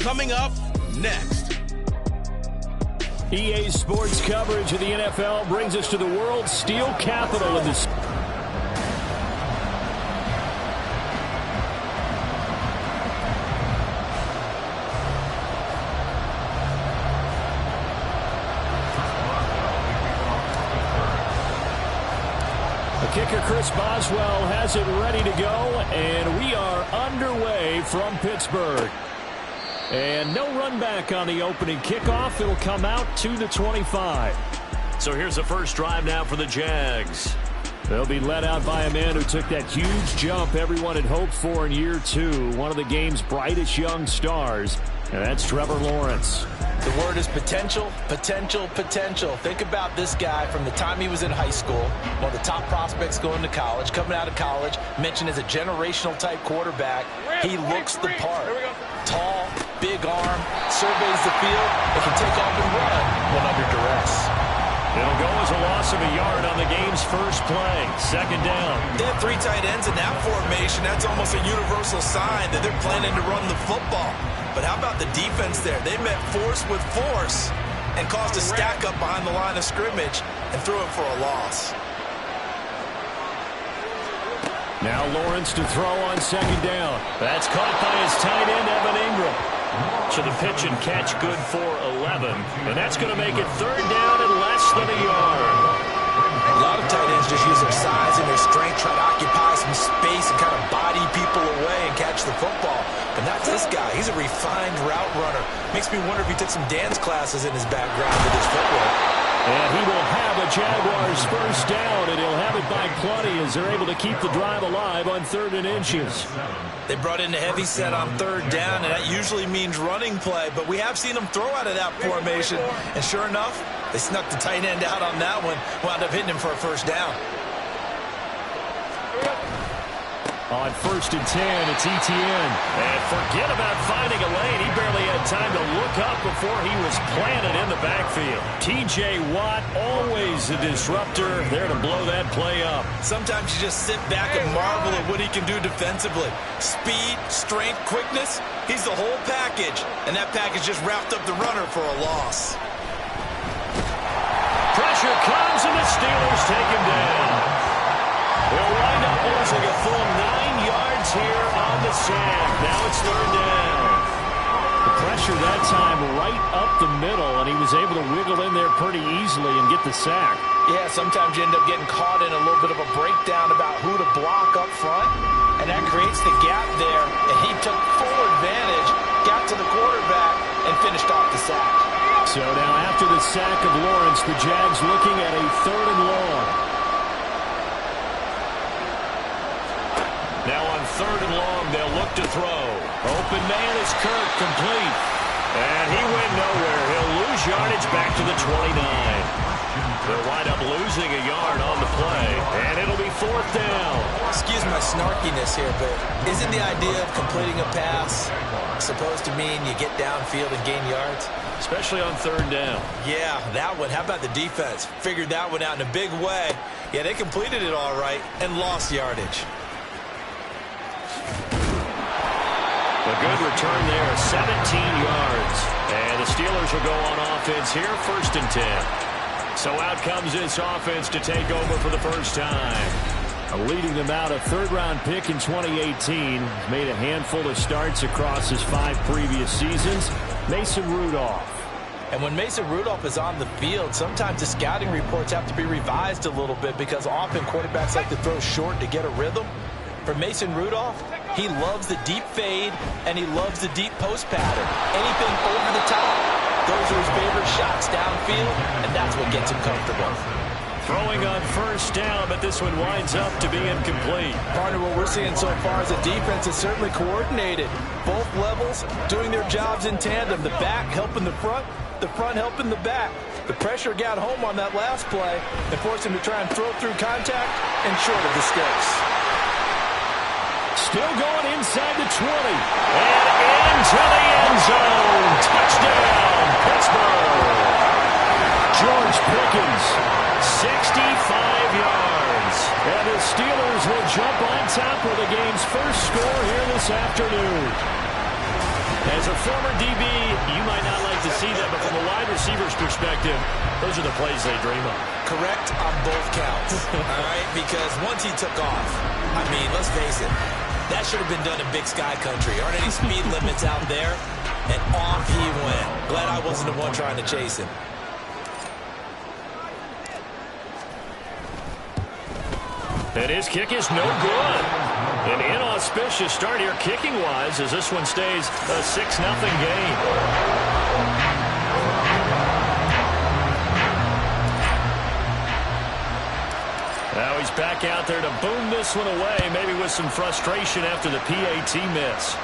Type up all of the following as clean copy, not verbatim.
coming up next. EA Sports coverage of the NFL brings us to the world's steel capital of the city. Kicker Chris Boswell has it ready to go, and we are underway from Pittsburgh. And no run back on the opening kickoff. It'll come out to the 25. So here's the first drive now for the Jags. They'll be led out by a man who took that huge jump everyone had hoped for in year two. One of the game's brightest young stars, and that's Trevor Lawrence. The word is potential, potential, potential. Think about this guy from the time he was in high school, one of the top prospects going to college, coming out of college, mentioned as a generational type quarterback. He looks the part. Tall, big arm, surveys the field, and can take off and run when under duress. It'll go as a loss of a yard on the game's first play. Second down. They have three tight ends in that formation. That's almost a universal sign that they're planning to run the football. But how about the defense there? They met force with force and caused a stack up behind the line of scrimmage and threw it for a loss. Now Lawrence to throw on second down. That's caught by his tight end, Evan Ingram. So the pitch and catch good for 11. And that's going to make it third down and less than a yard. A lot of tight ends just use their size and their strength, try to occupy some space and kind of body people away and catch the football. But not this guy. He's a refined route runner. Makes me wonder if he took some dance classes in his background with his footwork. And he will have a Jaguars first down, and he'll have it by plenty as they're able to keep the drive alive on 3rd and inches. They brought in a heavy set on 3rd down, and that usually means running play. But we have seen them throw out of that formation. And sure enough, they snuck the tight end out on that one, wound up hitting him for a first down. On 1st and 10, it's Etienne. And forget about finding a lane. He barely had time to look up before he was planted in the backfield. T.J. Watt, always a disruptor, there to blow that play up. Sometimes you just sit back and marvel at what he can do defensively. Speed, strength, quickness, he's the whole package. And that package just wrapped up the runner for a loss. Pressure comes, and the Steelers take him down. They'll wind up losing a full 9 yards here on the sack. Now it's third down. The pressure that time right up the middle, and he was able to wiggle in there pretty easily and get the sack. Yeah, sometimes you end up getting caught in a little bit of a breakdown about who to block up front, and that creates the gap there, and he took full advantage, got to the quarterback, and finished off the sack. So now after the sack of Lawrence, the Jags looking at a 3rd and long. Now on 3rd and long, they'll look to throw. Open man is Kirk, complete. And he went nowhere. He'll lose yardage back to the 29. They'll wind up losing a yard on the play, and it'll be 4th down. Excuse my snarkiness here, but isn't the idea of completing a pass supposed to mean you get downfield and gain yards? Especially on 3rd down. Yeah, that one. How about the defense? Figured that one out in a big way. Yeah, they completed it all right and lost yardage. A good return there, 17 yards. And the Steelers will go on offense here, 1st and 10. So out comes this offense to take over for the first time. Leading them out, a 3rd-round pick in 2018. He's made a handful of starts across his 5 previous seasons. Mason Rudolph. And when Mason Rudolph is on the field, sometimes the scouting reports have to be revised a little bit because often quarterbacks like to throw short to get a rhythm. For Mason Rudolph, he loves the deep fade, and he loves the deep post pattern. Anything over the top, those are his favorite shots downfield, and that's what gets him comfortable. Throwing on 1st down, but this one winds up to be incomplete. Partner, what we're seeing so far is the defense is certainly coordinated. Both levels doing their jobs in tandem. The back helping the front helping the back. The pressure got home on that last play and forced him to try and throw through contact and short of the sticks. Still going inside the 20. And into the end zone. Touchdown, Pittsburgh. George Pickens, 65 yards. And the Steelers will jump on top of the game's first score here this afternoon. As a former DB, you might not like to see that, but from a wide receiver's perspective, those are the plays they dream of. Correct on both counts, all right? Because once he took off, I mean, let's face it, that should have been done in Big Sky Country. Aren't any speed limits out there? And off he went. Glad I wasn't the one trying to chase him. And his kick is no good. An inauspicious start here kicking-wise as this one stays a 6-0 game. Now he's back out there to boom this one away, maybe with some frustration after the PAT miss.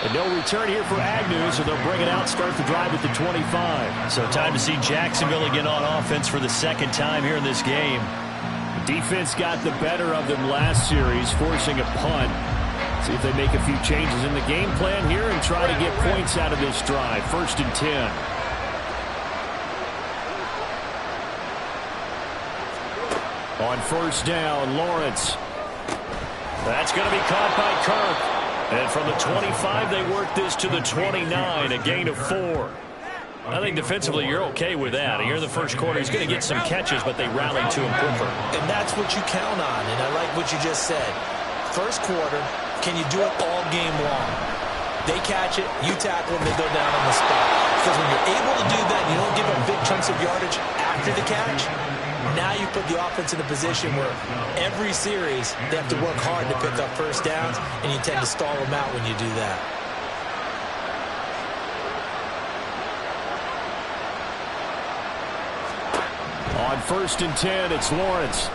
And no return here for Agnew, so they'll bring it out, start the drive at the 25. So time to see Jacksonville again on offense for the second time here in this game. Defense got the better of them last series, forcing a punt. See if they make a few changes in the game plan here and try to get points out of this drive. 1st and 10. On 1st down, Lawrence. That's going to be caught by Kirk. And from the 25, they work this to the 29, a gain of 4. I think defensively you're okay with that. Here in the first quarter, he's going to get some catches, but they rally to him quicker. And that's what you count on, and I like what you just said. First quarter, can you do it all game long? They catch it, you tackle them, they go down on the spot. Because when you're able to do that, you don't give up big chunks of yardage after the catch. Now you put the offense in a position where every series they have to work hard to pick up first downs, and you tend to stall them out when you do that. On 1st and 10, it's Lawrence.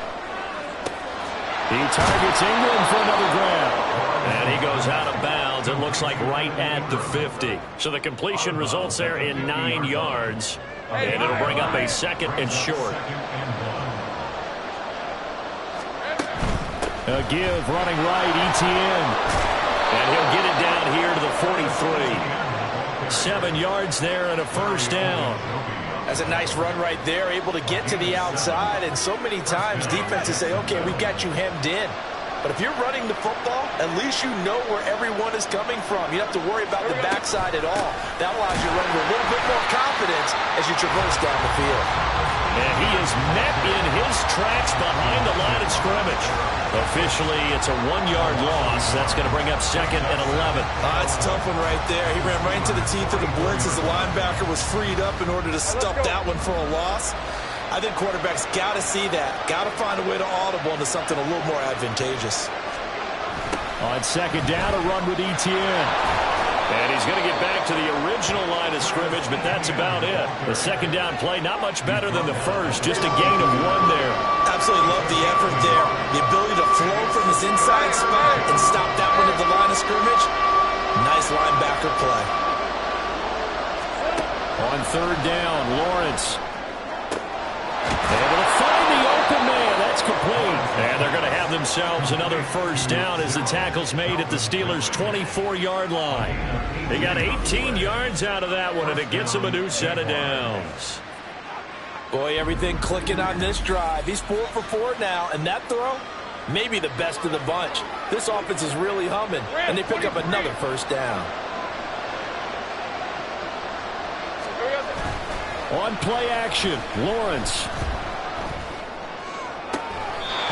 He targets Ingram for another grab. And he goes out of bounds. It looks like right at the 50. So the completion results there in 9 yards. And it'll bring up a 2nd and short. A give running right, Etienne. And he'll get it down here to the 43. 7 yards there and a 1st down. That's a nice run right there, able to get to the outside. And so many times defenses say, okay, we've got you hemmed in. But if you're running the football, at least you know where everyone is coming from. You don't have to worry about the backside at all. That allows you to run with a little bit more confidence as you traverse down the field. And he is met in his tracks behind the line of scrimmage. Officially, it's a 1-yard loss. That's going to bring up 2nd and 11. It's a tough one right there. He ran right into the teeth of the blitz as the linebacker was freed up in order to stuff that one for a loss. I think quarterbacks got to see that. Got to find a way to audible into something a little more advantageous. On 2nd down, a run with Etienne. And he's going to get back to the original line of scrimmage, but that's about it. The 2nd down play, not much better than the first. Just a gain of 1 there. Absolutely love the effort there. The ability to flow from his inside spot and stop that one at the line of scrimmage. Nice linebacker play. On 3rd down, Lawrence. Able to find the open man. That's complete. And they're going to have themselves another 1st down as the tackle's made at the Steelers' 24-yard line. They got 18 yards out of that one, and it gets them a new set of downs. Boy, everything clicking on this drive. He's 4 for 4 now, and that throw, maybe the best of the bunch. This offense is really humming, and they pick up another 1st down. On play action, Lawrence.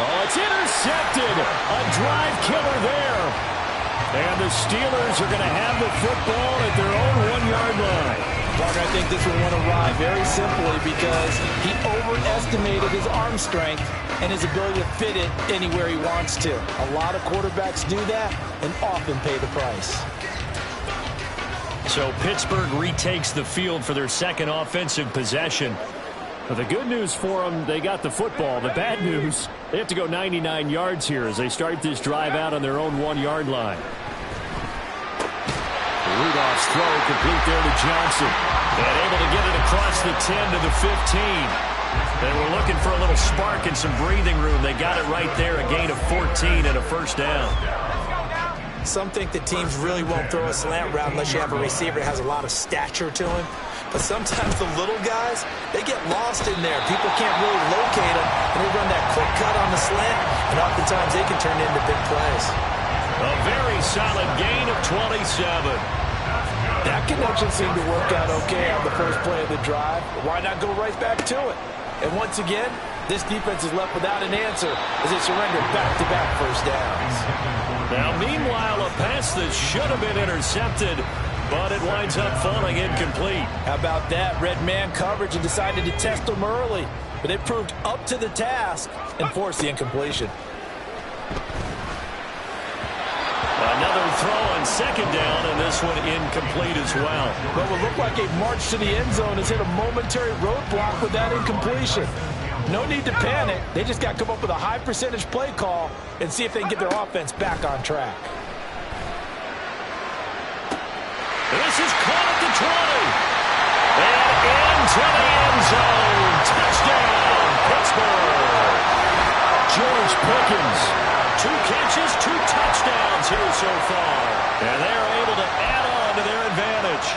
Oh, it's intercepted. A drive killer there. And the Steelers are going to have the football at their own 1-yard line. Parker, I think this one went awry very simply because he overestimated his arm strength and his ability to fit it anywhere he wants to. A lot of quarterbacks do that and often pay the price. So Pittsburgh retakes the field for their 2nd offensive possession. But the good news for them, they got the football. The bad news, they have to go 99 yards here as they start this drive out on their own 1-yard line. Rudolph's throw complete there to Johnson. And able to get it across the 10 to the 15. They were looking for a little spark and some breathing room. They got it right there, a gain of 14 and a 1st down. Some think that teams really won't throw a slant route unless you have a receiver that has a lot of stature to him. But sometimes the little guys, they get lost in there. People can't really locate them, and they run that quick cut on the slant, and oftentimes they can turn into big plays. A very solid gain of 27. That connection seemed to work out okay on the first play of the drive. Why not go right back to it? And once again, this defense is left without an answer as they surrender back-to-back first downs. Now, meanwhile, a pass that should have been intercepted, but it winds up falling incomplete. How about that? Red man coverage and decided to test them early. But they proved up to the task and forced the incompletion. Another throw on second down, and this one incomplete as well. What would look like a march to the end zone has hit a momentary roadblock with that incompletion. No need to panic. They just got to come up with a high percentage play call and see if they can get their offense back on track. This is caught at the 20. And into the end zone. Touchdown, Pittsburgh. George Pickens. 2 catches, 2 touchdowns here so far. And they're able to add on to their advantage.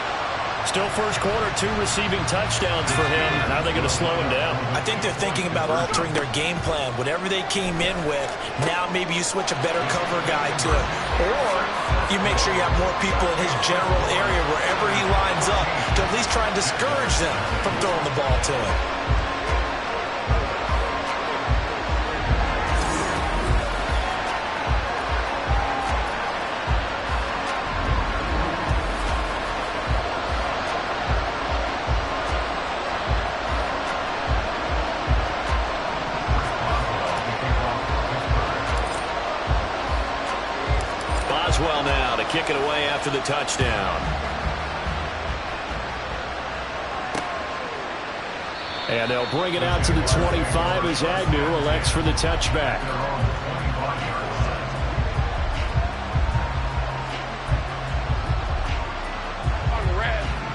Still first quarter, 2 receiving touchdowns for him. How are they going to slow him down? I think they're thinking about altering their game plan. Whatever they came in with, now maybe you switch a better cover guy to it. Or you make sure you have more people in his general area wherever he lines up to at least try and discourage them from throwing the ball to him. Boswell now to kick it away after the touchdown. And they'll bring it out to the 25 as Agnew elects for the touchback.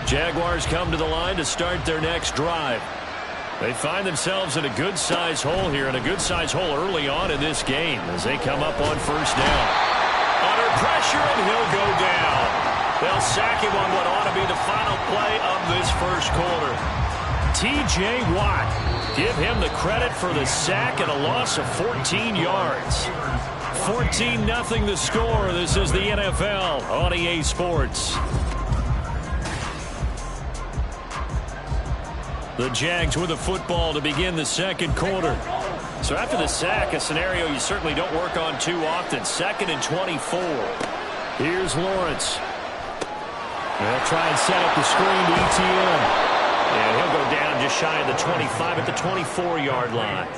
Jaguars come to the line to start their next drive. They find themselves in a good-sized hole here, and a good-sized hole early on in this game as they come up on first down. Under pressure, and he'll go down. They'll sack him on what ought to be the final play of this first quarter. T.J. Watt, give him the credit for the sack and a loss of 14 yards. 14-0 the score. This is the NFL on EA Sports. The Jags with the football to begin the second quarter. So after the sack, a scenario you certainly don't work on too often. 2nd and 24. Here's Lawrence. They'll try and set up the screen to ETN. And he'll go down just shy of the 25 at the 24-yard line.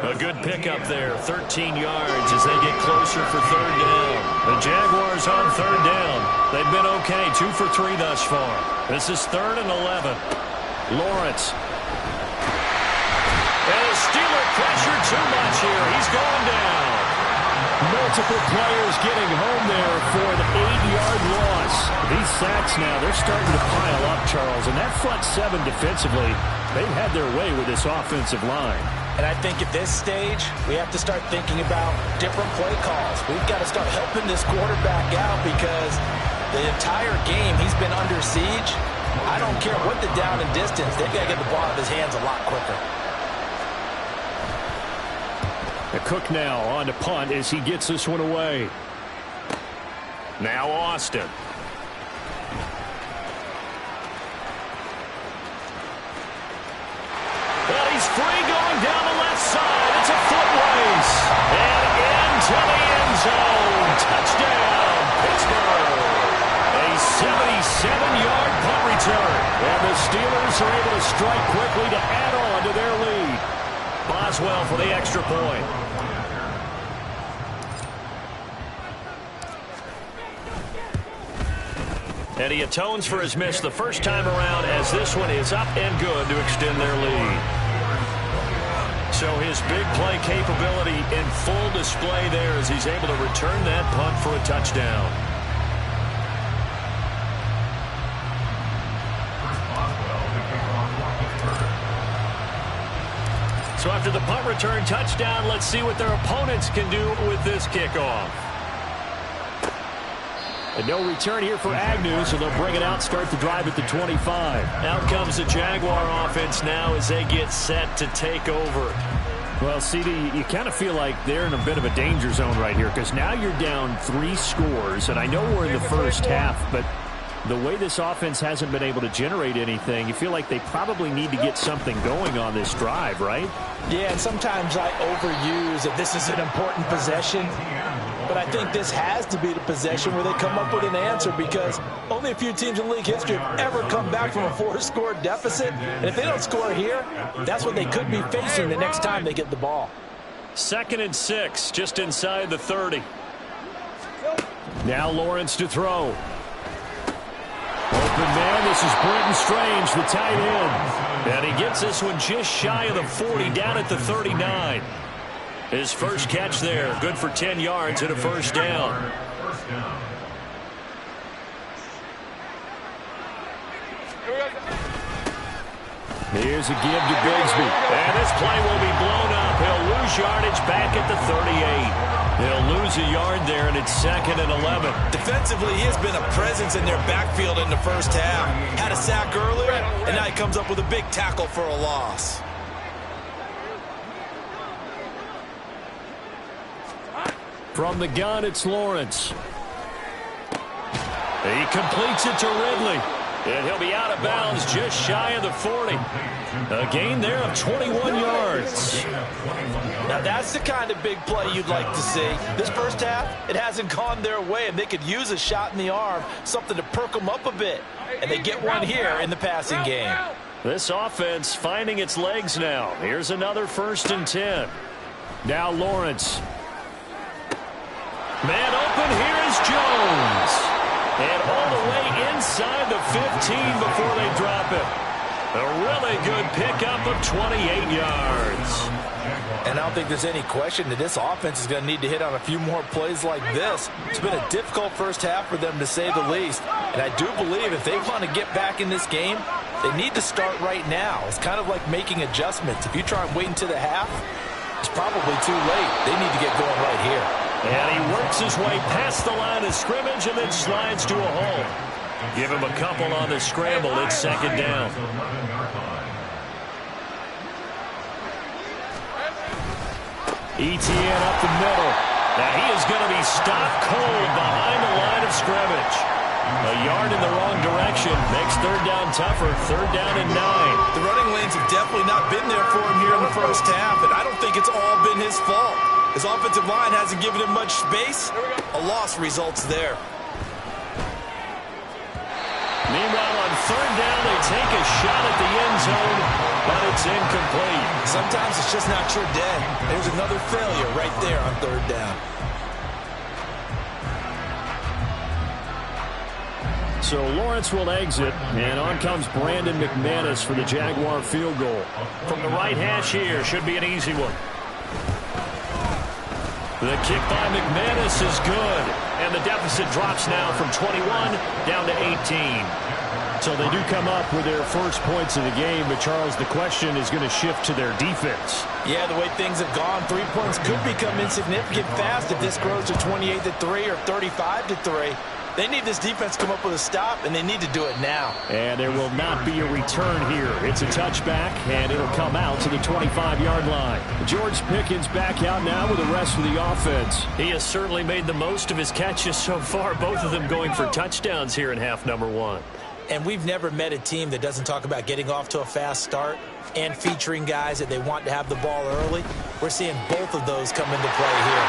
A good pickup there, 13 yards as they get closer for third down. The Jaguars on third down. They've been okay, 2 for 3 thus far. This is 3rd and 11. Lawrence. And the Steeler pressure too much here. He's going down. Multiple players getting home there for an 8-yard loss. These sacks now, they're starting to pile up, Charles. And that front 7 defensively, they've had their way with this offensive line. And I think at this stage, we have to start thinking about different play calls. We've got to start helping this quarterback out because the entire game he's been under siege. I don't care what the down and distance. They've got to get the ball out of his hands a lot quicker. Cook now on to punt as he gets this one away. Now Austin. Well, he's free going down the left side. It's a foot race. And into the end zone. Touchdown, Pittsburgh. A 77-yard punt return. And the Steelers are able to strike quickly to add on to their lead. Boswell for the extra point. And he atones for his miss the first time around as this one is up and good to extend their lead. So his big play capability in full display there as he's able to return that punt for a touchdown. So after the punt return touchdown, let's see what their opponents can do with this kickoff. And no return here for Agnew, so they'll bring it out, start the drive at the 25. Out comes the Jaguar offense now as they get set to take over. Well, CD, you kind of feel like they're in a bit of a danger zone right here because now you're down 3 scores, and I know we're in the first half, but the way this offense hasn't been able to generate anything, you feel like they probably need to get something going on this drive, right? Yeah, and sometimes I overuse that this is an important possession, but I think this has to be the possession where they come up with an answer because only a few teams in league history have ever come back from a 4-score deficit. And if they don't score here, that's what they could be facing the next time they get the ball. 2nd and 6, just inside the 30. Now Lawrence to throw. Open man, this is Brenton Strange, the tight end. And he gets this one just shy of the 40, down at the 39. His first catch there, good for 10 yards and a first down. Here's a give to Bigsby. And this play will be blown up. He'll lose yardage back at the 38. They'll lose a yard there, and it's 2nd and 11. Defensively, he has been a presence in their backfield in the first half. Had a sack earlier, and now he comes up with a big tackle for a loss. From the gun, it's Lawrence. He completes it to Ridley. And he'll be out of bounds just shy of the 40. A gain there of 21 yards. Now that's the kind of big play you'd like to see. This first half, it hasn't gone their way, and they could use a shot in the arm, something to perk them up a bit. And they get one here in the passing game. This offense finding its legs now. Here's another 1st and 10. Now Lawrence. Man open, here is Jones. And all the way inside the 15 before they drop it. A really good pickup of 28 yards. And I don't think there's any question that this offense is going to need to hit on a few more plays like this. It's been a difficult first half for them, to say the least. And I do believe if they want to get back in this game, they need to start right now. It's kind of like making adjustments. If you try and wait until the half, it's probably too late. They need to get going right here. And he works his way past the line of scrimmage and then slides to a hole. Give him a couple on the scramble. It's 2nd down. Etienne up the middle. Now he is going to be stopped cold behind the line of scrimmage. A yard in the wrong direction makes 3rd down tougher. 3rd down and 9. The running lanes have definitely not been there for him here in the first half, and I don't think it's all been his fault. His offensive line hasn't given him much space. A loss results there. Meanwhile, on 3rd down, they take a shot at the end zone, but it's incomplete. Sometimes it's just not your day. There's another failure right there on 3rd down. So Lawrence will exit, and on comes Brandon McManus for the Jaguar field goal. From the right hash here, should be an easy one. The kick by McManus is good, and the deficit drops now from 21 down to 18. So they do come up with their first points of the game, but Charles, the question is going to shift to their defense. Yeah, the way things have gone, 3 points could become insignificant fast if this grows to 28-3 or 35-3. They need this defense to come up with a stop, and they need to do it now. And there will not be a return here. It's a touchback, and it'll come out to the 25-yard line. George Pickens back out now with the rest of the offense. He has certainly made the most of his catches so far, both of them going for touchdowns here in half number 1. And we've never met a team that doesn't talk about getting off to a fast start and featuring guys that they want to have the ball early. We're seeing both of those come into play here.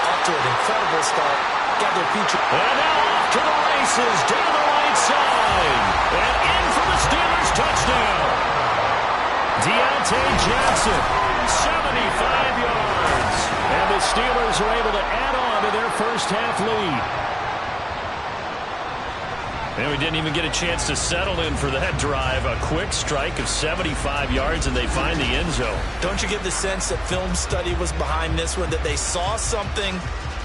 Off to an incredible start. Got their feature. And now off to the races down the right side. And in for the Steelers touchdown. Deontay Johnson, 75 yards. And the Steelers are able to add on to their first half lead. And we didn't even get a chance to settle in for that drive. A quick strike of 75 yards, and they find the end zone. Don't you get the sense that film study was behind this one, that they saw something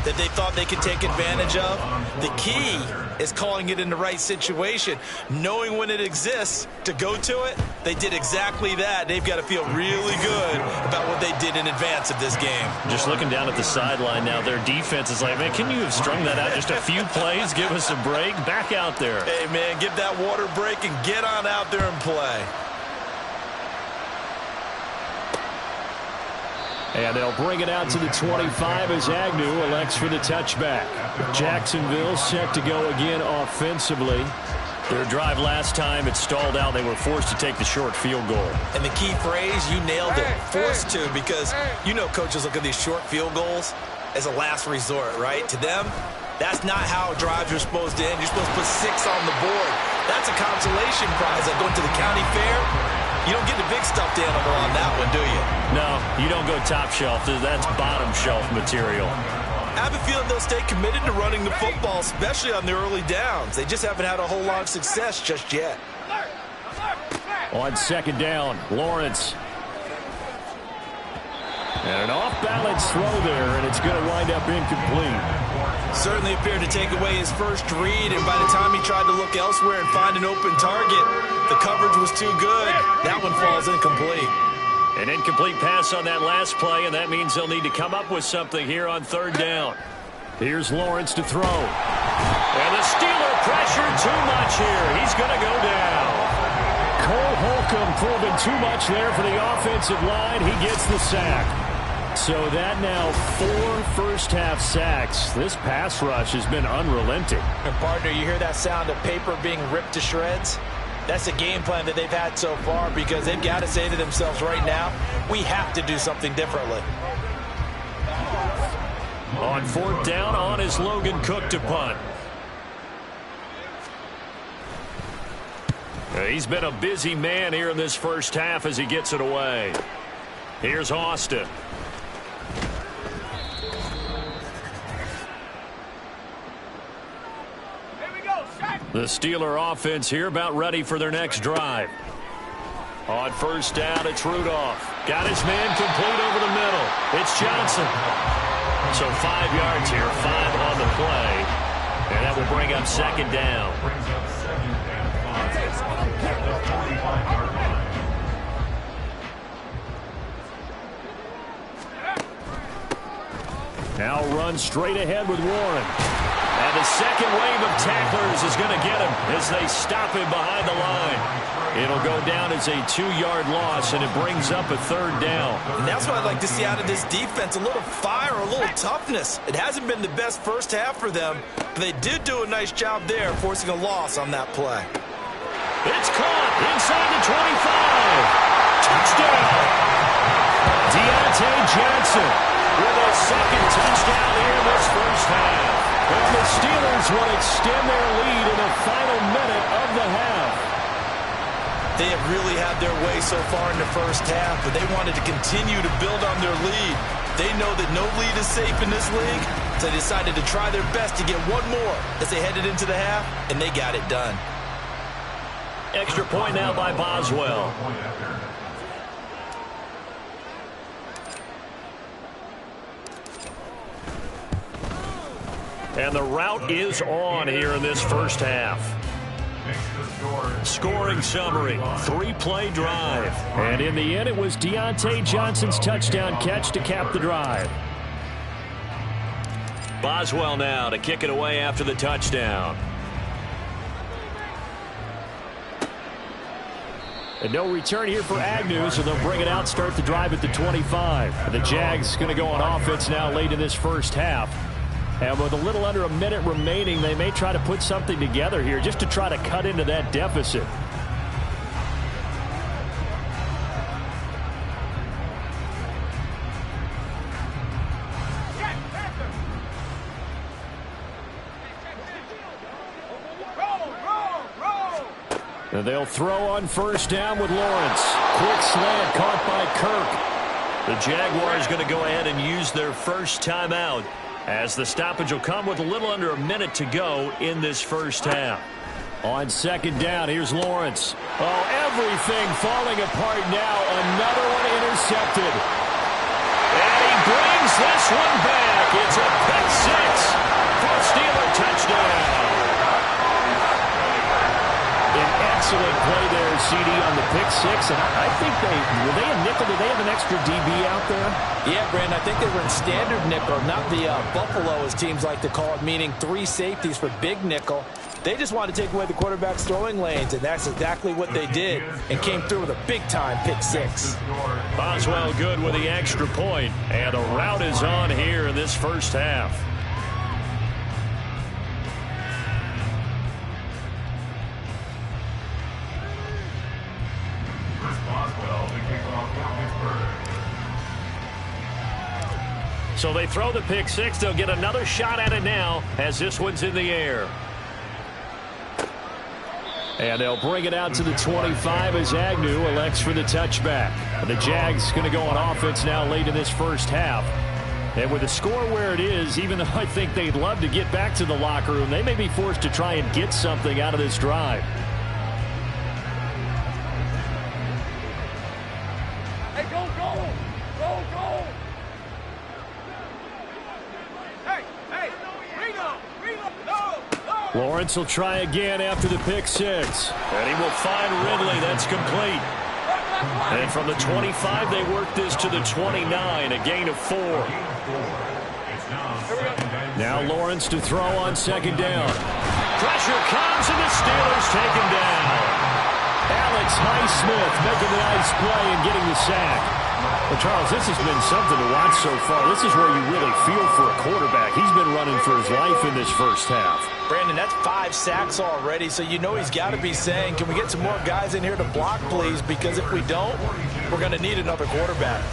that they thought they could take advantage of? The key is calling it in the right situation, knowing when it exists to go to it. They did exactly that. They've got to feel really good about what they did in advance of this game. Just looking down at the sideline now, their defense is like, man, can you have strung that out just a few plays? Give us a break. Back out there. Hey, man, give that water break and get on out there and play. And they'll bring it out to the 25 as Agnew elects for the touchback. Jacksonville set to go again offensively. Their drive last time, it stalled out. They were forced to take the short field goal. And the key phrase, you nailed it, forced to, because you know coaches look at these short field goals as a last resort, right? To them, that's not how drives are supposed to end. You're supposed to put 6 on the board. That's a consolation prize. Like going to the county fair, you don't get the big stuffed animal on that one, do you? No, you don't go top shelf. That's bottom shelf material. I have a feeling they'll stay committed to running the football, especially on the early downs. They just haven't had a whole lot of success just yet. On second down, Lawrence. And an off-balance throw there, and it's going to wind up incomplete. Certainly appeared to take away his first read, and by the time he tried to look elsewhere and find an open target, the coverage was too good. That one falls incomplete. An incomplete pass on that last play, and that means they'll need to come up with something here on third down. Here's Lawrence to throw. And the Steeler pressure too much here. He's going to go down. Cole Holcomb proving too much there for the offensive line. He gets the sack. So that now 4 first-half sacks. This pass rush has been unrelenting. And partner, you hear that sound of paper being ripped to shreds? That's the game plan that they've had so far, because they've got to say to themselves right now, we have to do something differently. On fourth down, on is Logan Cook to punt. He's been a busy man here in this first half as he gets it away. Here's Austin. The Steeler offense here about ready for their next drive. On first down, it's Rudolph. Got his man complete over the middle. It's Johnson. So 5 yards here, 5 on the play. And that will bring up second down. Now run straight ahead with Warren. And the second wave of tacklers is going to get him as they stop him behind the line. It'll go down as a 2-yard loss, and it brings up a third down. And that's what I'd like to see out of this defense, a little fire, a little toughness. It hasn't been the best first half for them, but they did do a nice job there, forcing a loss on that play. It's caught inside the 25. Touchdown! Deontay Johnson with a second touchdown here in this first half. And the Steelers will extend their lead in the final minute of the half. They have really had their way so far in the first half, but they wanted to continue to build on their lead. They know that no lead is safe in this league, so they decided to try their best to get one more as they headed into the half, and they got it done. Extra point now by Boswell. And the route is on here in this first half. Scoring summary, 3-play drive. And in the end, it was Deontay Johnson's touchdown catch to cap the drive. Boswell now to kick it away after the touchdown. And no return here for Agnew, so they'll bring it out, start the drive at the 25. The Jags going to go on offense now late in this first half. And with a little under a minute remaining, they may try to put something together here just to try to cut into that deficit. And they'll throw on first down with Lawrence. Quick slant caught by Kirk. The Jaguars going to go ahead and use their first timeout, as the stoppage will come with a little under a minute to go in this first half. On second down, here's Lawrence. Oh, everything falling apart now. Another one intercepted. And he brings this one back. It's a pick six for a Steeler touchdown. An excellent play there, CD, on the pick six. And I think were they a nickel? Did they have an extra DB out there? Yeah, Brandon, I think they were in standard nickel, not the Buffalo, as teams like to call it, meaning 3 safeties for big nickel. They just wanted to take away the quarterback's throwing lanes, and that's exactly what they did, and came through with a big-time pick six. Boswell good with the extra point, and a rout is on here in this first half. So they throw the pick six. They'll get another shot at it now as this one's in the air. And they'll bring it out to the 25 as Agnew elects for the touchback. The Jags going to go on offense now late in this first half. And with the score where it is, even though I think they'd love to get back to the locker room, they may be forced to try and get something out of this drive. Hey, go, go! Go, go! Hey, read up, no! Lawrence will try again after the pick six. And he will find Ridley. That's complete. And from the 25, they work this to the 29, a gain of 4. Now Lawrence to throw on second down. Pressure comes, and the Steelers take him down. Alex Highsmith making the nice play and getting the sack. Well, Charles, this has been something to watch so far. This is where you really feel for a quarterback. He's been running for his life in this first half. Brandon, that's 5 sacks already, so you know he's got to be saying, can we get some more guys in here to block, please? Because if we don't, we're going to need another quarterback.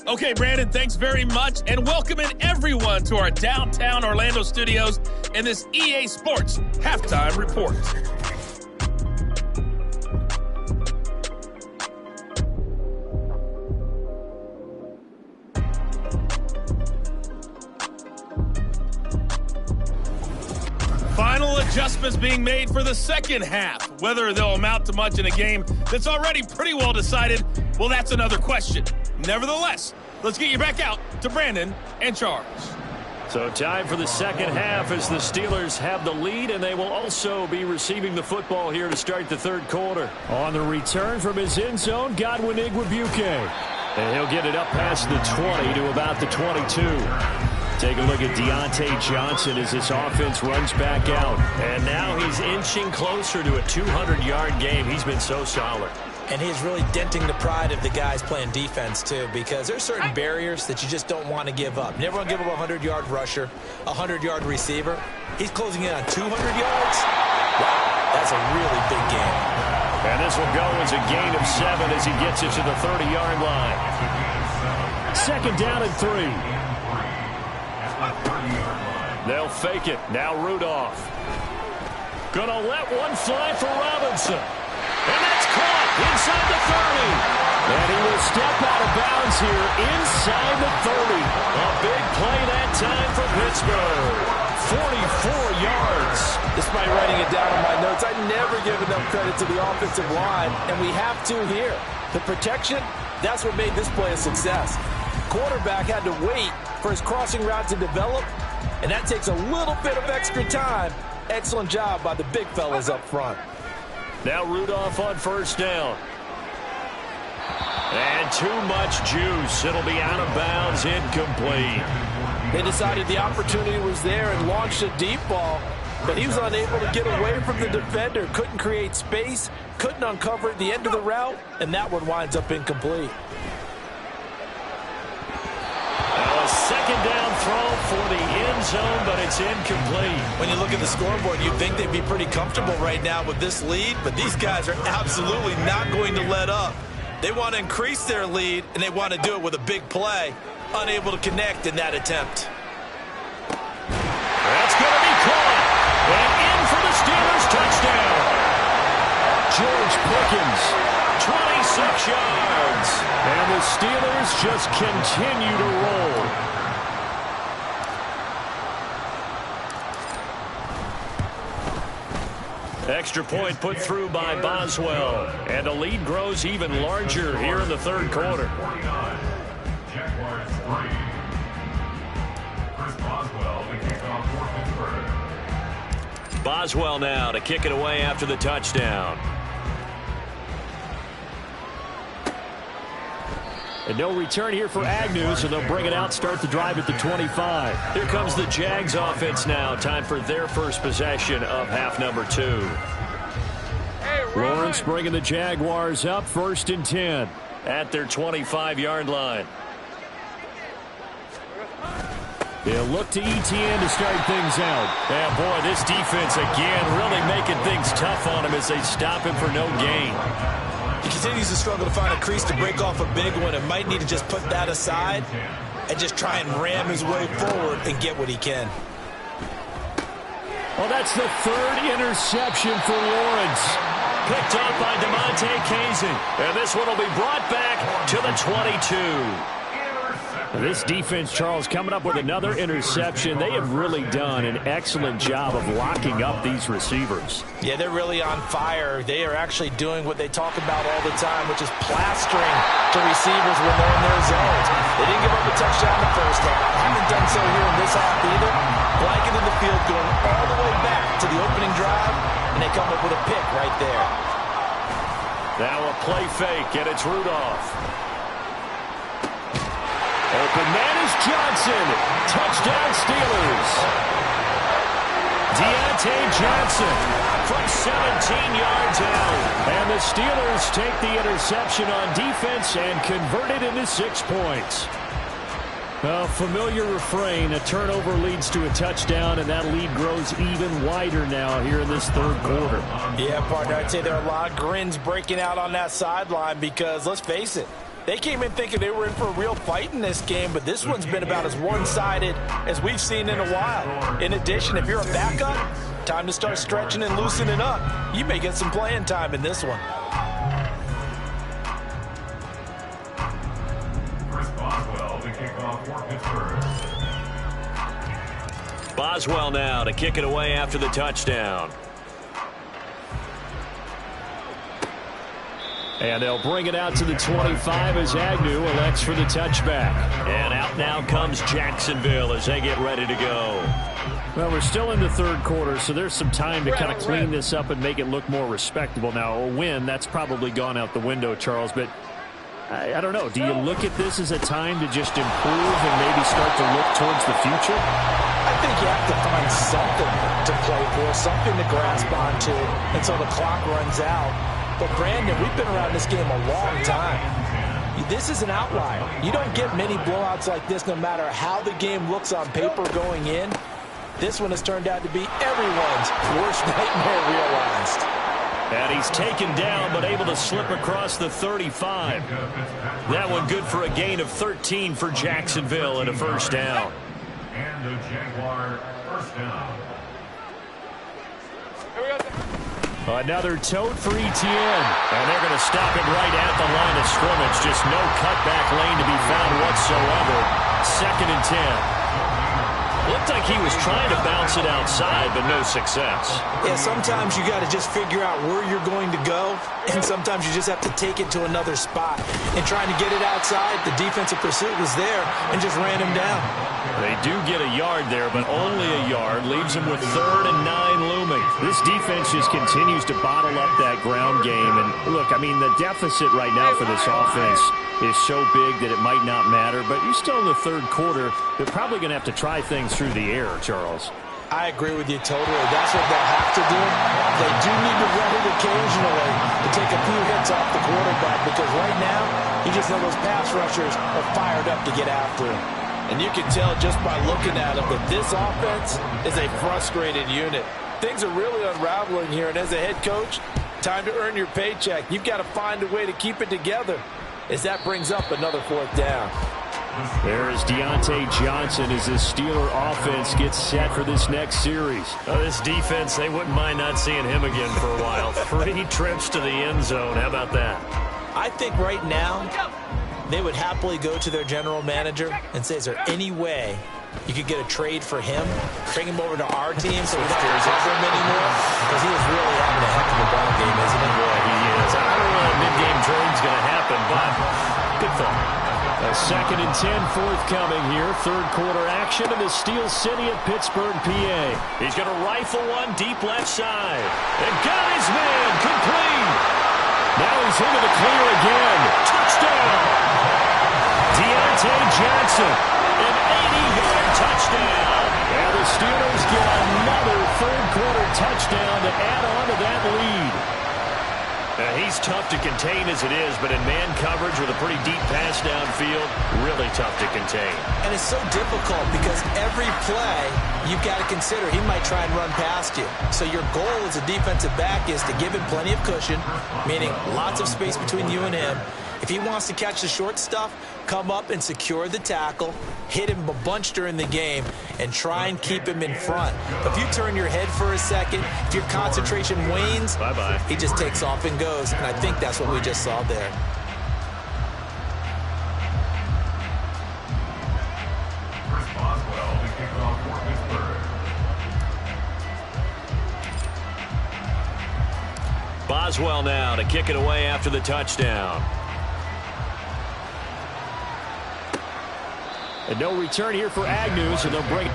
Okay, Brandon, thanks very much, and welcoming everyone to our downtown Orlando studios in this EA Sports Halftime Report. Final adjustments being made for the second half. Whether they'll amount to much in a game that's already pretty well decided, well, that's another question. Nevertheless, let's get you back out to Brandon and Charles. So time for the second half as the Steelers have the lead, and they will also be receiving the football here to start the third quarter. On the return from his end zone, Godwin Igwebuike. And he'll get it up past the 20 to about the 22. Take a look at Deontay Johnson as this offense runs back out. And now he's inching closer to a 200-yard game. He's been so solid. And he's really denting the pride of the guys playing defense, too, because there's certain barriers that you just don't want to give up. You never want to give up a 100-yard rusher, a 100-yard receiver. He's closing in on 200 yards. Wow, that's a really big game. And this will go as a gain of 7 as he gets it to the 30-yard line. Second down and 3. They'll fake it. Now Rudolph. Gonna let one fly for Robinson. And that's caught inside the 30. And he will step out of bounds here inside the 30. A big play that time for Pittsburgh. 44 yards. Despite writing it down in my notes, I never give enough credit to the offensive line, and we have to here. The protection, that's what made this play a success. Quarterback had to wait for his crossing route to develop, and that takes a little bit of extra time. Excellent job by the big fellas up front. Now Rudolph on first down. And too much juice. It'll be out of bounds, incomplete. They decided the opportunity was there and launched a deep ball, but he was unable to get away from the defender. Couldn't create space, couldn't uncover at the end of the route, and that one winds up incomplete. Now a second down throw for the end zone, but it's incomplete. When you look at the scoreboard, you'd think they'd be pretty comfortable right now with this lead, but these guys are absolutely not going to let up. They want to increase their lead, and they want to do it with a big play. Unable to connect in that attempt. That's going to be caught. And in for the Steelers touchdown. George Pickens, 26 yards. And the Steelers just continue to roll. Extra point put through by Boswell. And the lead grows even larger here in the third quarter. Boswell now to kick it away after the touchdown. And no return here for Agnew, so they'll bring it out, start the drive at the 25. Here comes the Jags offense now. Time for their first possession of half number 2. Lawrence bringing the Jaguars up, 1st and 10. At their 25-yard line. They'll look to ETN to start things out. Yeah, boy, this defense again really making things tough on him as they stop him for no gain. He continues to struggle to find a crease to break off a big one and might need to just put that aside and just try and ram his way forward and get what he can. Well, that's the 3rd interception for Lawrence. Picked up by DeMonte Kazin. And this one will be brought back to the 22. This defense, Charles, coming up with another interception. They have really done an excellent job of locking up these receivers. Yeah, they're really on fire. They are actually doing what they talk about all the time, which is plastering to receivers when they're in their zones. They didn't give up a touchdown in the first half. Haven't done so here in this half either. Blanketed the field, going all the way back to the opening drive, and they come up with a pick right there. Now a play fake, and it's Rudolph. Open man is Johnson. Touchdown Steelers. Deontay Johnson From 17 yards out. And the Steelers take the interception on defense and convert it into 6 points. A familiar refrain, a turnover leads to a touchdown, and that lead grows even wider now here in this 3rd quarter. Yeah, partner, I'd say there are a lot of grins breaking out on that sideline because, let's face it, they came in thinking they were in for a real fight in this game, but this one's been about as one-sided as we've seen in a while. In addition, if you're a backup, time to start stretching and loosening up. You may get some playing time in this one. Boswell now to kick it away after the touchdown. And they'll bring it out to the 25 as Agnew elects for the touchback. And out now comes Jacksonville as they get ready to go. Well, we're still in the 3rd quarter, so there's some time to kind of clean this up and make it look more respectable. Now, a win, that's probably gone out the window, Charles, but I don't know. Do you look at this as a time to just improve and maybe start to look towards the future? I think you have to find something to play for, something to grasp onto until the clock runs out. But, Brandon, we've been around this game a long time. This is an outlier. You don't get many blowouts like this no matter how the game looks on paper going in. This one has turned out to be everyone's worst nightmare realized. And he's taken down but able to slip across the 35. That one good for a gain of 13 for Jacksonville and a 1st down. And the Jaguar 1st down. Another tote for ETN. And they're going to stop it right at the line of scrimmage. Just no cutback lane to be found whatsoever. 2nd and 10. Looked like he was trying to bounce it outside, but no success. Yeah, sometimes you got to just figure out where you're going to go, and sometimes you just have to take it to another spot. And trying to get it outside, the defensive pursuit was there and just ran him down. They do get a yard there, but only a yard. Leaves him with 3rd and 9 looming. This defense just continues to bottle up that ground game. And look, I mean, the deficit right now for this offense is so big that it might not matter. But you're still in the 3rd quarter. They're probably going to have to try things through the air, Charles. I agree with you totally. That's what they'll have to do. They do need to run it occasionally to take a few hits off the quarterback because right now, you just know those pass rushers are fired up to get after him. And you can tell just by looking at him that this offense is a frustrated unit. Things are really unraveling here, and as a head coach, time to earn your paycheck. You've got to find a way to keep it together as that brings up another 4th down. There is Deontay Johnson as the Steeler offense gets set for this next series. This defense, they wouldn't mind not seeing him again for a while. 3 trips to the end zone. How about that? I think right now they would happily go to their general manager and say, is there any way you could get a trade for him, bring him over to our team so we don't have to cover him anymore? Because he is really having a heck of a ball game, isn't he? Boy, he is. I don't know if a mid-game trade's going to happen, but good thought. A 2nd and 10 forthcoming here. 3rd quarter action in the Steel City of Pittsburgh, PA. He's going to rifle one deep left side. And got his man complete. Now he's into the clear again. Touchdown. Diontae Johnson, an 80-yard touchdown. And the Steelers get another third-quarter touchdown to add on to that lead. He's tough to contain as it is, but in man coverage with a pretty deep pass downfield, really tough to contain. And it's so difficult because every play you've got to consider he might try and run past you. So your goal as a defensive back is to give him plenty of cushion, meaning lots of space between you and him. If he wants to catch the short stuff, come up and secure the tackle, hit him a bunch during the game, and try and keep him in front. If you turn your head for a second, if your concentration wanes, he just takes off and goes. And I think that's what we just saw there. Chris Boswell to kick off for Pittsburgh. Boswell now to kick it away after the touchdown. And no return here for Agnew, so they'll bring it.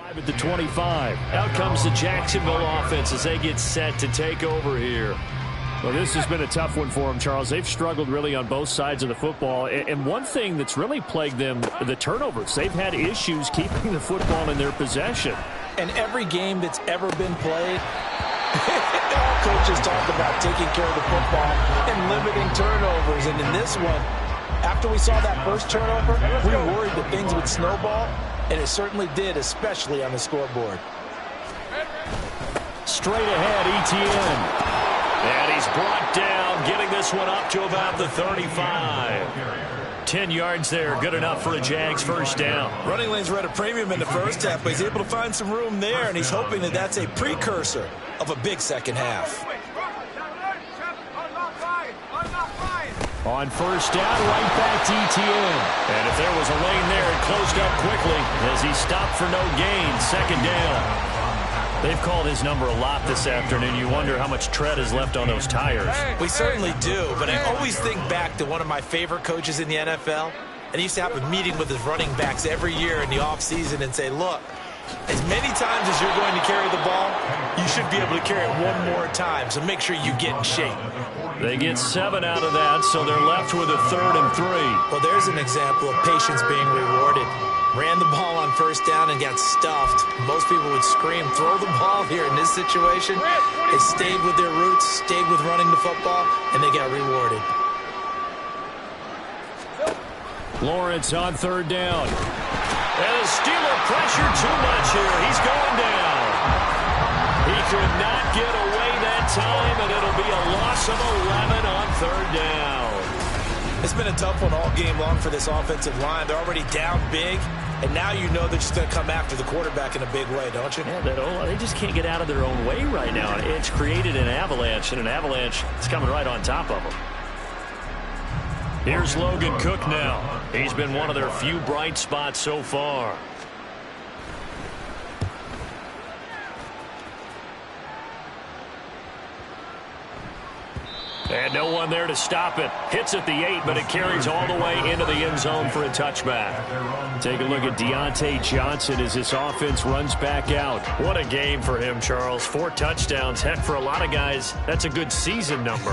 Drive at the 25. Out comes the Jacksonville offense as they get set to take over here. Well, this has been a tough one for them, Charles. They've struggled really on both sides of the football. And one thing that's really plagued them, the turnovers. They've had issues keeping the football in their possession. And every game that's ever been played, all coaches talk about taking care of the football and limiting turnovers. And in this one, after we saw that first turnover, we worried that things would snowball, and it certainly did, especially on the scoreboard. Straight ahead, Etienne. And he's brought down, getting this one up to about the 35. 10 yards there, good enough for a Jags first down. Running lanes were at a premium in the first half, but he's able to find some room there, and he's hoping that that's a precursor of a big second half. On first down, right back to Etienne. And if there was a lane there, it closed up quickly as he stopped for no gain. Second down. They've called his number a lot this afternoon. You wonder how much tread is left on those tires. We certainly do, but I always think back to one of my favorite coaches in the NFL, and he used to have a meeting with his running backs every year in the offseason and say, look, as many times as you're going to carry the ball, you should be able to carry it one more time, so make sure you get in shape. They get 7 out of that, so they're left with a 3rd and 3. Well, there's an example of patience being rewarded. Ran the ball on first down and got stuffed. Most people would scream, throw the ball here in this situation. They stayed with their roots, stayed with running the football, and they got rewarded. Lawrence on third down. And the Steeler pressure too much here. He's going down. He could not get away that time, and it'll be a loss of 11 on third down. It's been a tough one all game long for this offensive line. They're already down big, and now you know they're just going to come after the quarterback in a big way, don't you? Yeah, they just can't get out of their own way right now. It's created an avalanche, and an avalanche is coming right on top of them. Here's Logan Cook now. He's been one of their few bright spots so far. And no one there to stop it. Hits at the 8, but it carries all the way into the end zone for a touchback. Take a look at Deontay Johnson as this offense runs back out. What a game for him, Charles. 4 touchdowns. Heck, for a lot of guys, that's a good season number.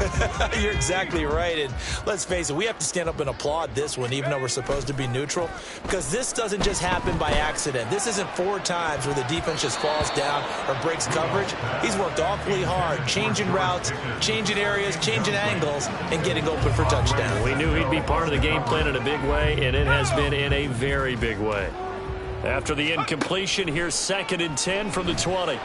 You're exactly right. And let's face it, we have to stand up and applaud this one, even though we're supposed to be neutral, because this doesn't just happen by accident. This isn't 4 times where the defense just falls down or breaks coverage. He's worked awfully hard, changing routes, changing areas, changing angles, and getting open for touchdown. We knew he'd be part of the game plan in a big way, and it has been in a very big way. After the incompletion, here's 2nd and 10 from the 20. Now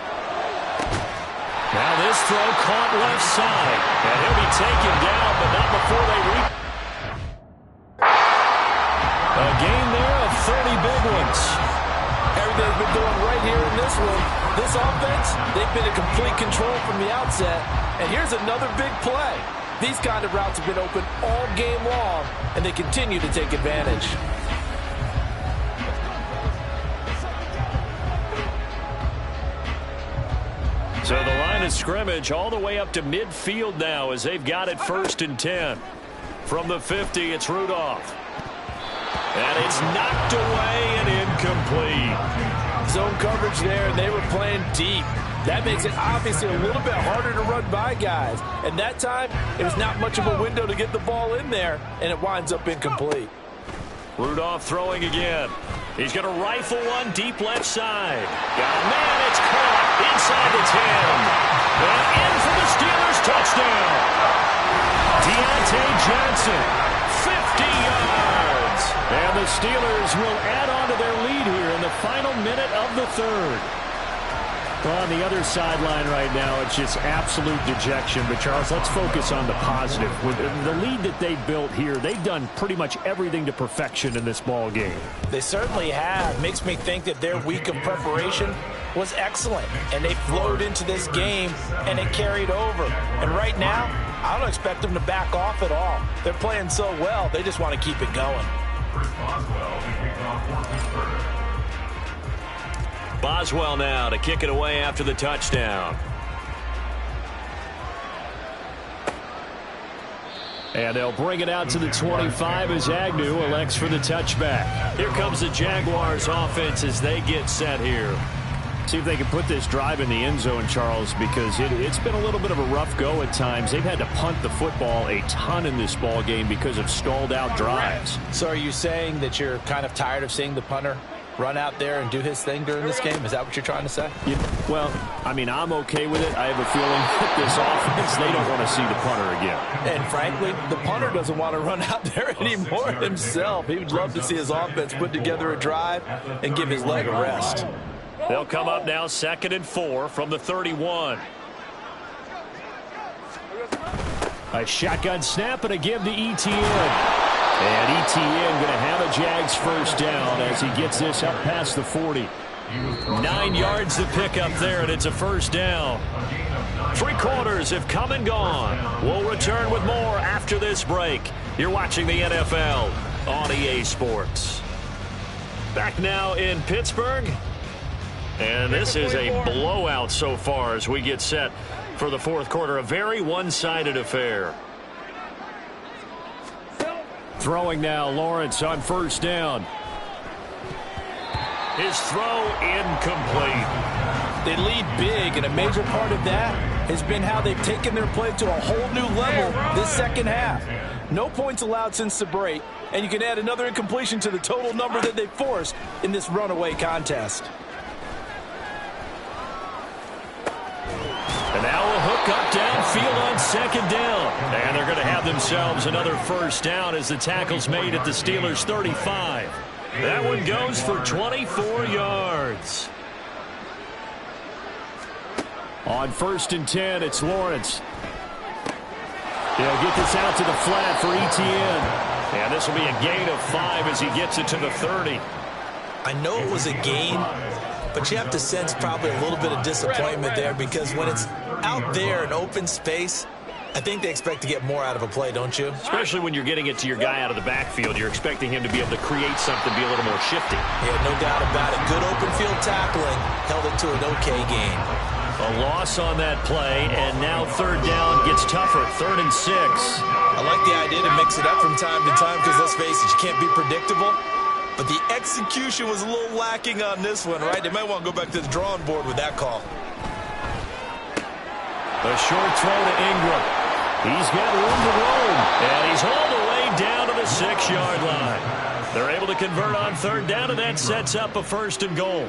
this throw caught left side, and he'll be taken down, but not before they reach. A gain there of 30 big ones. Everything's been going right here in this one. This offense, they've been in complete control from the outset. And here's another big play. These kind of routes have been open all game long, and they continue to take advantage. So the line of scrimmage all the way up to midfield now as they've got it 1st and 10. From the 50, it's Rudolph. And it's knocked away and incomplete. Zone coverage there, and they were playing deep. That makes it obviously a little bit harder to run by guys. And that time, it was not much of a window to get the ball in there, and it winds up incomplete. Rudolph throwing again. He's going to rifle one deep left side. Oh, man, it's caught inside the 10. And in for the Steelers touchdown. Deontay Johnson, 50 yards. And the Steelers will add on to their lead here in the final minute of the 3rd. Well, on the other sideline right now, it's just absolute dejection. But, Charles, let's focus on the positive. With the lead that they built here, they've done pretty much everything to perfection in this ball game. They certainly have. Makes me think that their week of preparation was excellent. And they flowed into this game, and it carried over. And right now, I don't expect them to back off at all. They're playing so well, they just want to keep it going. Boswell now to kick it away after the touchdown. And they'll bring it out to the 25 as Agnew elects for the touchback. Here comes the Jaguars offense as they get set here. See if they can put this drive in the end zone, Charles, because it's been a little bit of a rough go at times. They've had to punt the football a ton in this ball game because of stalled out drives. So are you saying that you're kind of tired of seeing the punter run out there and do his thing during this game? Is that what you're trying to say? Yeah, well, I mean, I'm okay with it. I have a feeling that this offense, they don't want to see the punter again. And frankly, the punter doesn't want to run out there anymore himself. He would love to see his offense put together a drive and give his leg a rest. They'll come up now 2nd and 4 from the 31. A shotgun snap and a give to Etienne. And Etienne going to have a Jags first down as he gets this up past the 40. 9 yards to pick up there, and it's a first down. 3 quarters have come and gone. We'll return with more after this break. You're watching the NFL on EA Sports. Back now in Pittsburgh. And this is a blowout so far as we get set for the 4th quarter. A very one-sided affair. Throwing now, Lawrence on first down. His throw incomplete. They lead big, and a major part of that has been how they've taken their play to a whole new level this second half. No points allowed since the break, and you can add another incompletion to the total number that they forced in this runaway contest. And now a hook up downfield on 2nd down. And they're going to have themselves another first down as the tackle's made at the Steelers' 35. That one goes for 24 yards. On 1st and 10, it's Lawrence. They'll get this out to the flat for Etienne. And this will be a gain of 5 as he gets it to the 30. I know it was a gain, but you have to sense probably a little bit of disappointment there, because when it's out there in open space, I think they expect to get more out of a play, don't you? Especially when you're getting it to your guy out of the backfield. You're expecting him to be able to create something, be a little more shifty. Yeah, no doubt about it. Good open field tackling held it to an okay gain. A loss on that play, and now third down gets tougher. 3rd and 6. I like the idea to mix it up from time to time because, let's face it, you can't be predictable. But the execution was a little lacking on this one, right? They might want to go back to the drawing board with that call. A short throw to Ingram. He's got room to roam, and he's all the way down to the 6-yard line. They're able to convert on third down, and that sets up a 1st and goal.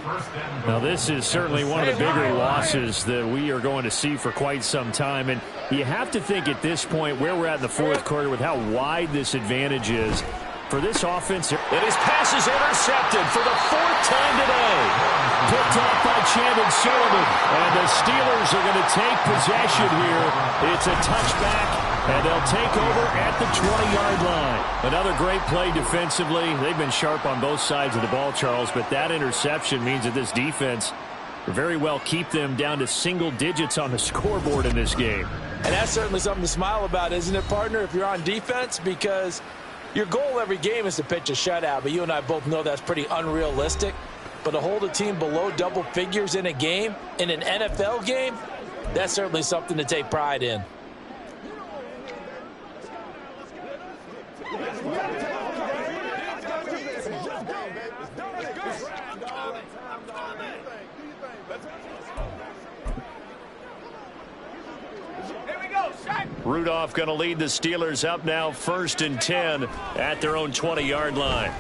Now, this is certainly one of the bigger losses that we are going to see for quite some time. And you have to think at this point where we're at in the 4th quarter with how wide this advantage is for this offense. And his pass is intercepted for the 4th time today. Picked off by Chandon Sullivan. And the Steelers are going to take possession here. It's a touchback. And they'll take over at the 20-yard line. Another great play defensively. They've been sharp on both sides of the ball, Charles, but that interception means that this defense will very well keep them down to single digits on the scoreboard in this game. And that's certainly something to smile about, isn't it, partner, if you're on defense? Because your goal every game is to pitch a shutout, but you and I both know that's pretty unrealistic. But to hold a team below double figures in a game, in an NFL game, that's certainly something to take pride in. Rudolph going to lead the Steelers up now 1st and 10 at their own 20-yard line.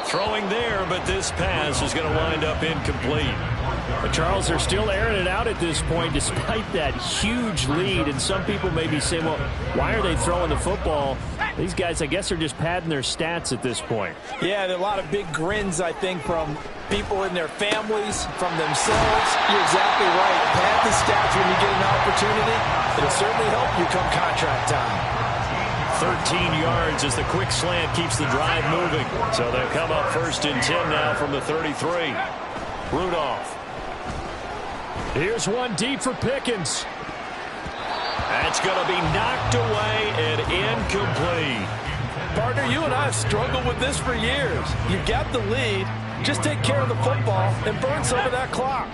Throwing there, but this pass is going to wind up incomplete. But Charles, they're still airing it out at this point despite that huge lead. And some people may be saying, well, why are they throwing the football? These guys, I guess, are just padding their stats at this point. Yeah, there are a lot of big grins, I think, from people in their families, from themselves. You're exactly right. Pad the stats when you get an opportunity. It'll certainly help you come contract time. 13 yards as the quick slant keeps the drive moving. So they'll come up 1st and 10 now from the 33. Rudolph. Here's one deep for Pickens. That's going to be knocked away and incomplete. Partner, you and I have struggled with this for years. You've got the lead. Just take care of the football and burn some of that clock.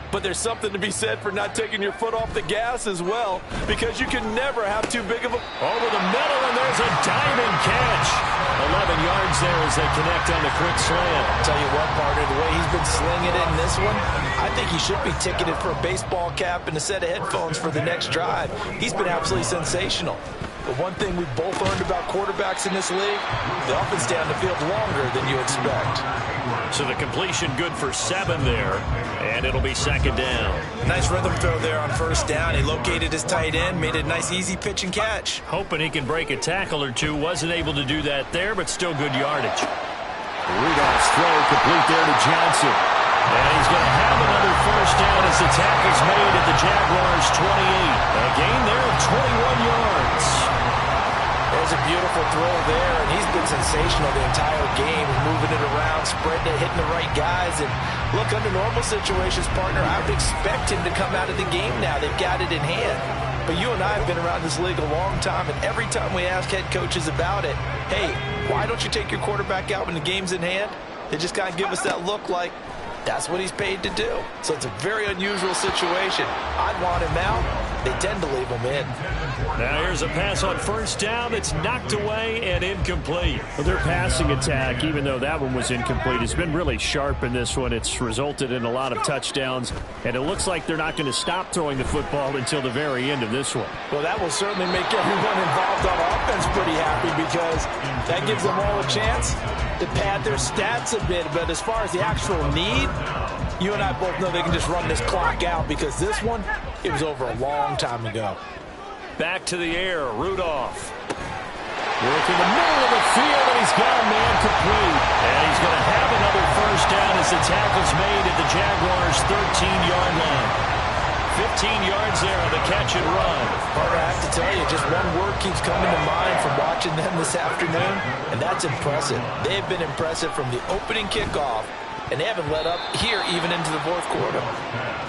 But there's something to be said for not taking your foot off the gas as well, because you can never have too big of a... Over the middle, and there's a diamond catch. 11 yards there as they connect on the quick slant. Tell you what, partner, the way he's been slinging it in this one, I think he should be ticketed for a baseball cap and a set of headphones for the next drive. He's been absolutely sensational. But one thing we've both learned about quarterbacks in this league, they often stay on the field longer than you expect. So the completion good for 7 there, and it'll be 2nd down. Nice rhythm throw there on 1st down. He located his tight end, made a nice easy pitch and catch. Hoping he can break a tackle or two. Wasn't able to do that there, but still good yardage. Rudolph's throw complete there to Johnson. And he's going to have another 1st down as the tackle's made at the Jaguars' 28. A gain there of 21 yards. There's a beautiful throw there, and he's been sensational the entire game, moving it around, spreading it, hitting the right guys. And look, under normal situations, partner, I would expect him to come out of the game now. They've got it in hand. But you and I have been around this league a long time, and every time we ask head coaches about it, hey, why don't you take your quarterback out when the game's in hand? They just kind of give us that look like, that's what he's paid to do. So it's a very unusual situation. I'd want him out. They tend to leave him in. Now here's a pass on 1st down. It's knocked away and incomplete. Well, their passing attack, even though that one was incomplete, has been really sharp in this one. It's resulted in a lot of touchdowns, and it looks like they're not going to stop throwing the football until the very end of this one. Well, that will certainly make everyone involved on offense pretty happy, because that gives them all a chance to pad their stats a bit. But as far as the actual need, you and I both know they can just run this clock out, because this one, it was over a long time ago. Back to the air, Rudolph. Work in the middle of the field, and he's got a man complete. And he's going to have another 1st down as the tackle's made at the Jaguars' 13-yard line. 15 yards there on the catch and run. Partner, I have to tell you, just one word keeps coming to mind from watching them this afternoon, and that's impressive. They've been impressive from the opening kickoff, and they haven't let up here even into the 4th quarter.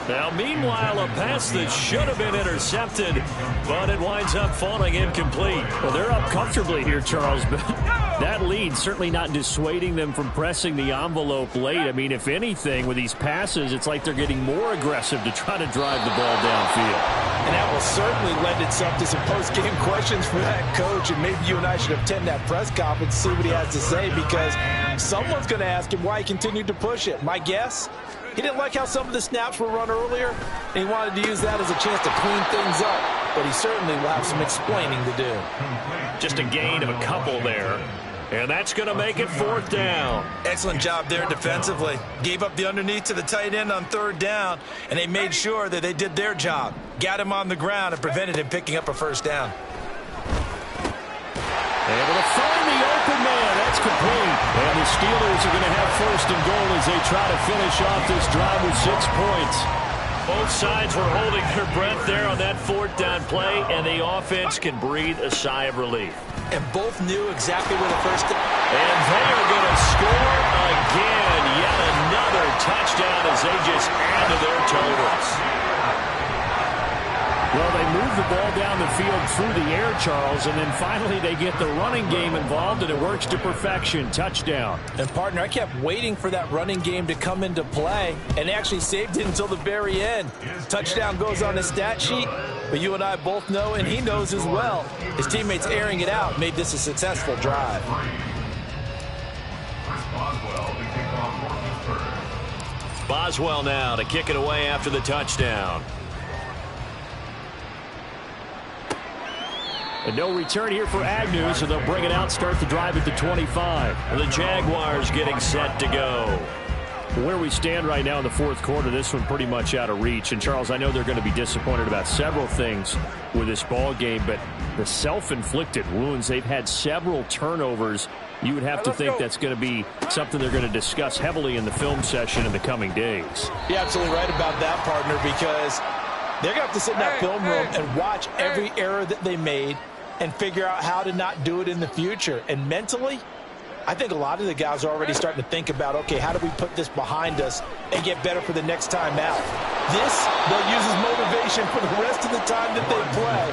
Now, meanwhile, a pass that should have been intercepted, but it winds up falling incomplete. Well, they're up comfortably here, Charles, but That lead certainly not dissuading them from pressing the envelope late. I mean, if anything, with these passes, it's like they're getting more aggressive to try to drive the ball downfield. And that will certainly lend itself to some post-game questions for that coach. And maybe you and I should attend that press conference and see what he has to say, because someone's going to ask him why he continued to push it. My guess, he didn't like how some of the snaps were run earlier, and he wanted to use that as a chance to clean things up. But he certainly will have some explaining to do. Just a gain of a couple there. And that's going to make it 4th down. Excellent job there defensively. Gave up the underneath to the tight end on 3rd down, and they made sure that they did their job. Got him on the ground and prevented him picking up a 1st down. Able to find the open man. That's complete. And the Steelers are going to have 1st and goal as they try to finish off this drive with 6 points. Both sides were holding their breath there on that 4th down play, and the offense can breathe a sigh of relief. And both knew exactly where the first... And they are going to score again. Yet another touchdown as they just add to their totals. Well, they move the ball down the field through the air, Charles, and then finally they get the running game involved, and it works to perfection. Touchdown. And, partner, I kept waiting for that running game to come into play, and actually saved it until the very end. Touchdown goes on his stat sheet, but you and I both know, and he knows as well, his teammates airing it out made this a successful drive. Boswell now to kick it away after the touchdown. And no return here for Agnew, so they'll bring it out, start the drive at the 25. The Jaguars getting set to go. Where we stand right now in the 4th quarter, this one pretty much out of reach. And, Charles, I know they're going to be disappointed about several things with this ball game, but the self-inflicted wounds, they've had several turnovers. You would have to think that's going to be something they're going to discuss heavily in the film session in the coming days. You're absolutely right about that, partner, because they're going to have to sit in that film room and watch every error that they made and figure out how to not do it in the future. And mentally, I think a lot of the guys are already starting to think about, okay, how do we put this behind us and get better for the next time out? This, they'll use as motivation for the rest of the time that they play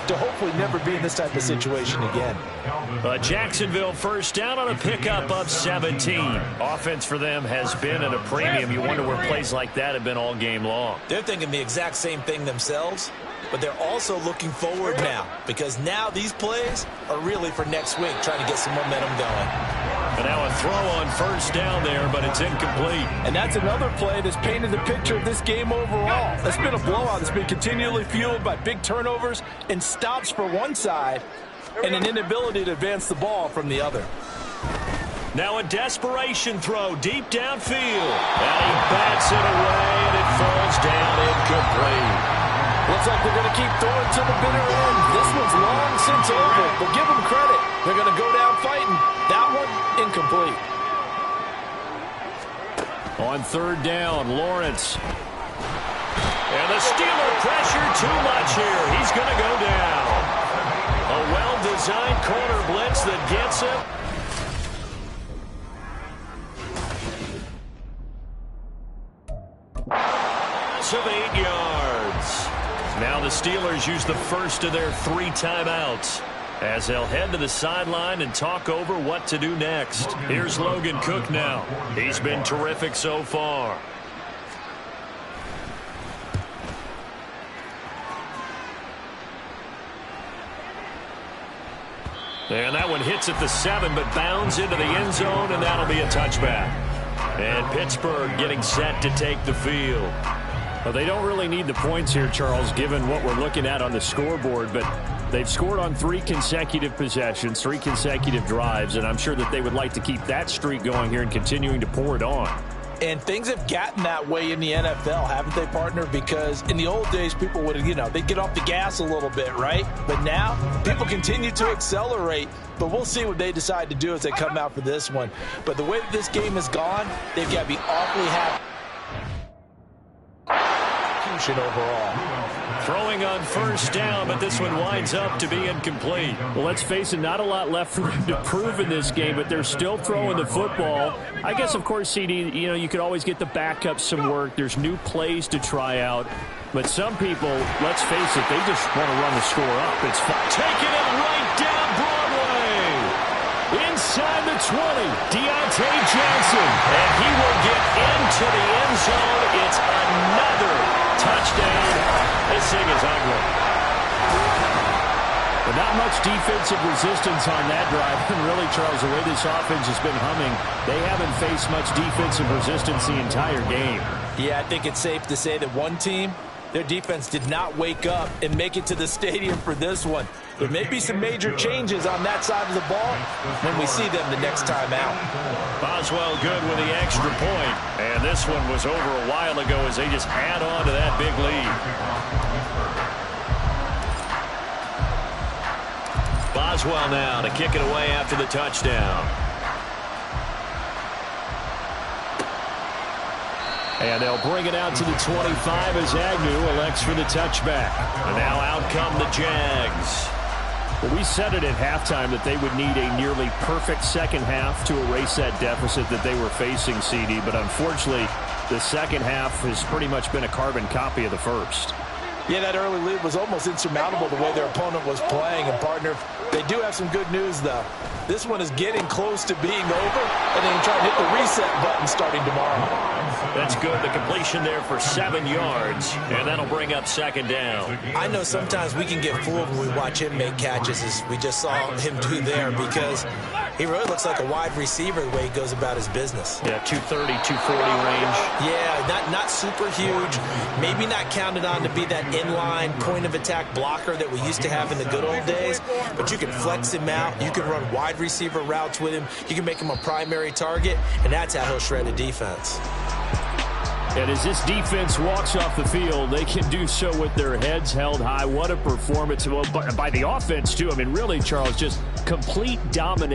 to hopefully never be in this type of situation again. But Jacksonville 1st down on a pickup of 17. Offense for them has been at a premium. You wonder where plays like that have been all game long. They're thinking the exact same thing themselves, but they're also looking forward now, because now these plays are really for next week, trying to get some momentum going. And now a throw on 1st down there, but it's incomplete. And that's another play that's painted the picture of this game overall. It's been a blowout that's been continually fueled by big turnovers and stops for one side and an inability to advance the ball from the other. Now a desperation throw deep downfield. And he bats it away, and it falls down incomplete. Looks like they're going to keep throwing to the bitter end. This one's long since over, but give them credit. They're going to go down fighting. That one, incomplete. On 3rd down, Lawrence. And the Steeler pressure too much here. He's going to go down. A well-designed corner blitz that gets him. Of 8 yards. Now the Steelers use the first of their 3 timeouts as they'll head to the sideline and talk over what to do next. Here's Logan Cook now. He's been terrific so far. And that one hits at the 7, but bounds into the end zone, and that'll be a touchback. And Pittsburgh getting set to take the field. Well, they don't really need the points here, Charles, given what we're looking at on the scoreboard, but they've scored on 3 consecutive possessions, 3 consecutive drives, and I'm sure that they would like to keep that streak going here and continuing to pour it on. And things have gotten that way in the NFL, haven't they, partner? Because in the old days, people would, they'd get off the gas a little bit, right? But now, people continue to accelerate. But we'll see what they decide to do as they come out for this one. But the way that this game has gone, they've got to be awfully happy overall. Throwing on 1st down, but this one winds up to be incomplete. Well, let's face it, not a lot left for them to prove in this game, but they're still throwing the football. I guess, of course, CD, you could always get the backup some work. There's new plays to try out. But some people, let's face it, they just want to run the score up. It's fun. Taking it right down Broadway. Inside the 20, Deontay Johnson. And he will get into the end zone. It's another touchdown. This thing is ugly. But not much defensive resistance on that drive. And really, Charles, the way this offense has been humming, they haven't faced much defensive resistance the entire game. Yeah, I think it's safe to say that one team, their defense did not wake up and make it to the stadium for this one. There may be some major changes on that side of the ball when we see them the next time out. Boswell good with the extra point. And this one was over a while ago as they just add on to that big lead. Boswell now to kick it away after the touchdown. And they'll bring it out to the 25 as Agnew elects for the touchback. And now out come the Jags. Well, we said it at halftime that they would need a nearly perfect second half to erase that deficit that they were facing, CD. But unfortunately, the second half has pretty much been a carbon copy of the first. Yeah, that early lead was almost insurmountable the way their opponent was playing. And, partner, they do have some good news, though. This one is getting close to being over, and they can try to hit the reset button starting tomorrow. That's good. The completion there for 7 yards, and that'll bring up second down. I know sometimes we can get fooled when we watch him make catches, as we just saw him do there, because he really looks like a wide receiver the way he goes about his business. Yeah, 230, 240 range. Yeah, not super huge. Maybe not counted on to be that inline point-of-attack blocker that we used to have in the good old days, but you can flex him out. You can run wide receiver routes with him. You can make him a primary target, and that's how he'll shred a defense. And as this defense walks off the field, they can do so with their heads held high. What a performance by the offense, too. I mean, really, Charles, just complete domination.